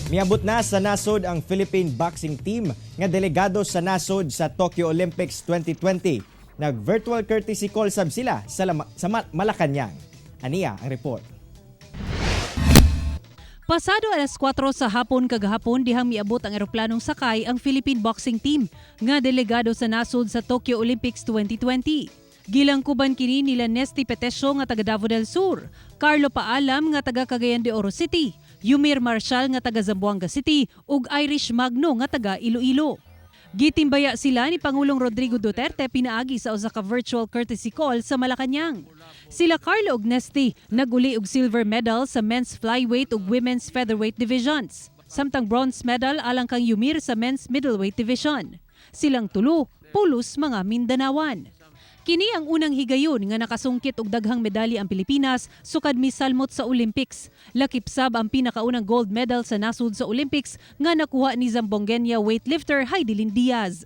Miabot na sa nasod ang Philippine boxing team nga delegado sa nasod sa Tokyo Olympics 2020. Nag-virtual courtesy call sab sila sa Malacanang. Aniya ang report. Pasado alas 4 sa hapon kagahapon dihang miabot ang eroplanong sakay ang Philippine boxing team nga delegado sa nasod sa Tokyo Olympics 2020. Gilangkuban kini nila Nesty Petesio nga taga Davao del Sur, Carlo Paalam nga taga Cagayan de Oro City, Yumir Marshall nga taga Zamboanga City ug Irish Magno nga taga Iloilo. Gitimbaya sila ni Pangulong Rodrigo Duterte pinaagi sa usa ka virtual courtesy call sa Malacanang. Sila Carlo ug Nesty naguli og silver medal sa men's flyweight ug women's featherweight divisions, samtang bronze medal alang kang Yumir sa men's middleweight division. Silang tulo pulos mga Mindanawan. Kini ang unang higayon nga nakasungkit og daghang medalya ang Pilipinas sukad misalmot sa Olympics. Lakip sab ang pinakaunang gold medal sa nasud sa Olympics nga nakuha ni Zamboangueña weightlifter Heidelin Diaz.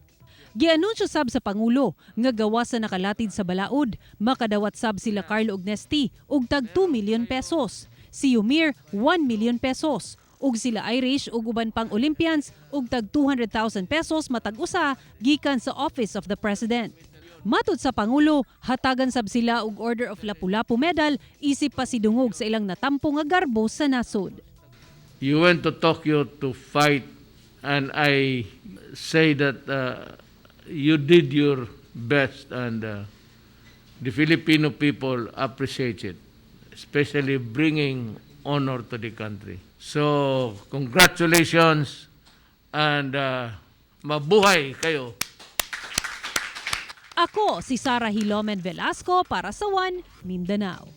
Gianunsyo sab sa Pangulo nga gawas sa nakalatid sa balaod, makadawat sab sila Carlo ug Nesty og tag 2 million pesos. Si Yumir 1 million pesos. Ug sila Irish ug uban pang Olympians og tag 200,000 pesos matag usa gikan sa Office of the President. Matod sa Pangulo, hatagan sab sila og Order of Lapu-Lapu medal isip pa sidungog sa ilang natampo nga garbo sa nasod. You went to Tokyo to fight and I say that you did your best and the Filipino people appreciate it, especially bringing honor to the country. So, congratulations and mabuhay kayo. Ako si Sara Hilomen Velasco para sa One Mindanao.